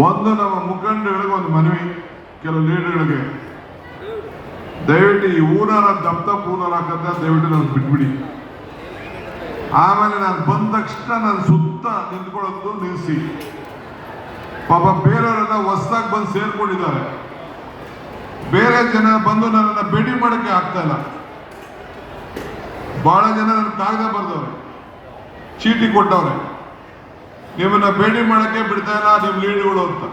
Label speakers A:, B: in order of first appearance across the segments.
A: ಒಂದು ನಮ್ಮ ಮುಖಂಡಗಳಿಗೆ ಒಂದು ಮನವಿ, ಕೆಲವು ಲೀಡರ್ಗಳಿಗೆ, ದಯವಿಟ್ಟು ಈ ಊನಾರ ದಪ್ಪ ಊನಾರ ಹಾಕಂತ ದಯವಿಟ್ಟು ನಾನು ಬಿಟ್ಬಿಡಿ. ಆಮೇಲೆ ನಾನು ಬಂದ ತಕ್ಷಣ ನಾನು ಸುತ್ತ ನಿಂತ್ಕೊಳ್ಳೋದು ನಿಲ್ಲಿಸಿ. ಪಾಪ ಬೇರೆಯವರೆಲ್ಲ ಹೊಸದಾಗಿ ಬಂದು ಸೇರ್ಕೊಂಡಿದ್ದಾರೆ. ಬೇರೆ ಜನ ಬಂದು ನನ್ನನ್ನು ಭೇಟಿ ಮಾಡೋಕ್ಕೆ ಆಗ್ತಾ ಇಲ್ಲ. ಬಹಳ ಜನ ನನ್ನ ಕಾಗದ ಬರೆದವ್ರೆ, ಚೀಟಿ ಕೊಟ್ಟವ್ರೆ, ನಿಮ್ಮನ್ನ ಭೇಟಿ ಮಾಡೋಕ್ಕೆ ಬಿಡ್ತಾ ಇಲ್ಲ ನಿಮ್ಮ ಲೀಡ್ಗಳು ಅಂತ.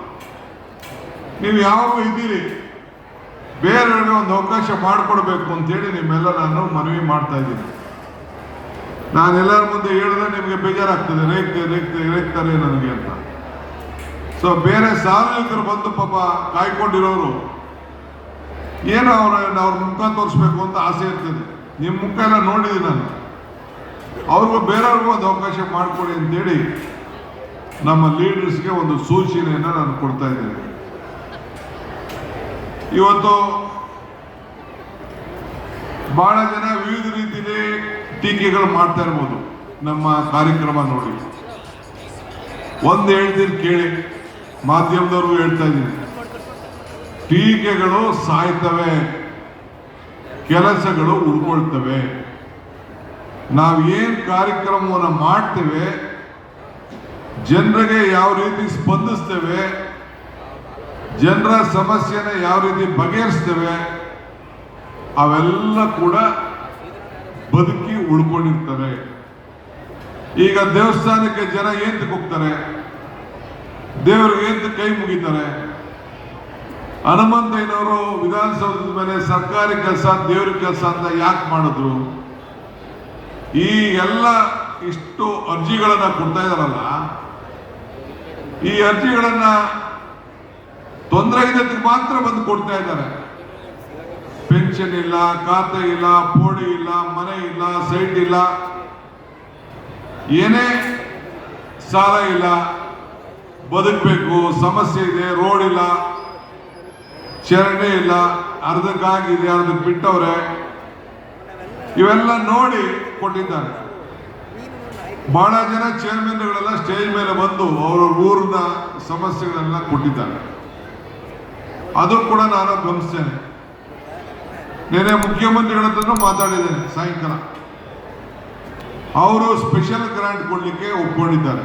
A: ನೀವು ಯಾವಾಗ ಇದ್ದೀರಿ, ಬೇರೆಯವ್ರಿಗೆ ಒಂದು ಅವಕಾಶ ಮಾಡಿಕೊಡ್ಬೇಕು ಅಂತೇಳಿ ನಿಮ್ಮೆಲ್ಲ ನಾನು ಮನವಿ ಮಾಡ್ತಾ ಇದ್ದೀನಿ. ನಾನೆಲ್ಲರ ಮುಂದೆ ಹೇಳಿದ್ರೆ ನಿಮಗೆ ಬೇಜಾರಾಗ್ತದೆ, ರೇಗ್ತಾರೆ ನನಗೆ ಅಂತ. ಸೊ ಬೇರೆ ಸಾರ್ವಜನಿಕರು ಬಂದು ಪಾಪ ಕಾಯ್ಕೊಂಡಿರೋರು ಏನೋ ಅವ್ರ ಮುಖ ತೋರಿಸ್ಬೇಕು ಅಂತ ಆಸೆ ಇರ್ತದೆ. ನಿಮ್ಮ ಮುಖ ಎಲ್ಲ ನೋಡಿದ್ದೀನಿ ನಾನು. ಅವ್ರಿಗೂ ಬೇರೆಯವ್ರಿಗೂ ಒಂದು ಅವಕಾಶ ಮಾಡಿಕೊಡಿ ಅಂತೇಳಿ ನಮ್ಮ ಲೀಡರ್ಸ್ಗೆ ಒಂದು ಸೂಚನೆಯನ್ನು ನಾನು ಕೊಡ್ತಾ ಇದ್ದೇನೆ. ಇವತ್ತು ಬಹಳ ಜನ ವಿವಿಧ ರೀತಿಯಲ್ಲಿ ಟೀಕೆಗಳು ಮಾಡ್ತಾ ಇರ್ಬೋದು ನಮ್ಮ ಕಾರ್ಯಕ್ರಮ ನೋಡಿ. ಒಂದು ಹೇಳ್ತೀನಿ ಕೇಳಿ, ಮಾಧ್ಯಮದವ್ರಿಗೂ ಹೇಳ್ತಾ ಇದ್ದೀನಿ, ಟೀಕೆಗಳು ಸಾಯ್ತವೆ, ಕೆಲಸಗಳು ಉಳ್ಕೊಳ್ತವೆ. ನಾವೇನ್ ಕಾರ್ಯಕ್ರಮವನ್ನು ಮಾಡ್ತೇವೆ, ಜನರಿಗೆ ಯಾವ ರೀತಿ ಸ್ಪಂದಿಸ್ತೇವೆ, ಜನರ ಸಮಸ್ಯೆನ ಯಾವ ರೀತಿ ಬಗೆಹರಿಸ್ತೇವೆ, ಅವೆಲ್ಲ ಕೂಡ ಬದುಕಿ ಉಳ್ಕೊಂಡಿರ್ತವೆ. ಈಗ ದೇವಸ್ಥಾನಕ್ಕೆ ಜನ ಏಂತ ಹೋಗ್ತಾರೆ, ದೇವರಿಗೆ ಏಂತ ಕೈ ಮುಗಿತಾರೆ. ಹನುಮಂತಯ್ಯನವರು ವಿಧಾನಸೌಧದ ಮೇಲೆ ಸರ್ಕಾರಿ ಕೆಲಸ ದೇವ್ರ ಕೆಲಸ ಅಂತ ಯಾಕೆ ಮಾಡಿದ್ರು? ಈ ಎಲ್ಲ ಇಷ್ಟು ಅರ್ಜಿಗಳನ್ನ ಕೊಡ್ತಾ ಇದಾರಲ್ಲ, ಈ ಅರ್ಜಿಗಳನ್ನ ತೊಂದರೆ ಇದಕ್ಕೆ ಮಾತ್ರ ಬಂದು ಕೊಡ್ತಾ ಇದ್ದಾರೆ. ಪೆನ್ಷನ್ ಇಲ್ಲ, ಖಾತೆ ಇಲ್ಲ, ಪೋಡಿ ಇಲ್ಲ, ಮನೆ ಇಲ್ಲ, ಸೈಟ್ ಇಲ್ಲ, ಏನೇ ಸಾಲ ಇಲ್ಲ, ಬದುಕಬೇಕು, ಸಮಸ್ಯೆ ಇದೆ, ರೋಡ್ ಇಲ್ಲ, ಚರಂಡಿ ಇಲ್ಲ, ಅರ್ಧಕ್ಕಾಗಿದೆ, ಅರ್ಧಕ್ಕೆ ಬಿಟ್ಟವ್ರೆ, ಇವೆಲ್ಲ ನೋಡಿ ಕೊಟ್ಟಿದ್ದಾರೆ. ಬಹಳ ಜನ ಚೇರ್ಮನ್ಗಳೆಲ್ಲ ಸ್ಟೇಜ್ ಮೇಲೆ ಬಂದು ಅವರ ಊರಿನ ಸಮಸ್ಯೆಗಳೆಲ್ಲ ಕೊಟ್ಟಿದ್ದಾರೆ. ಅದು ಕೂಡ ನಾನು ಗಮನಿಸ್ತೇನೆ. ನೆನೆ ಮುಖ್ಯಮಂತ್ರಿಗಳ ಹತ್ರ ಮಾತಾಡಿದ್ದೇನೆ ಸಾಯಂಕಾಲ. ಅವರು ಸ್ಪೆಷಲ್ ಗ್ರಾಂಟ್ ಕೊಡ್ಲಿಕ್ಕೆ ಒಪ್ಕೊಂಡಿದ್ದಾರೆ.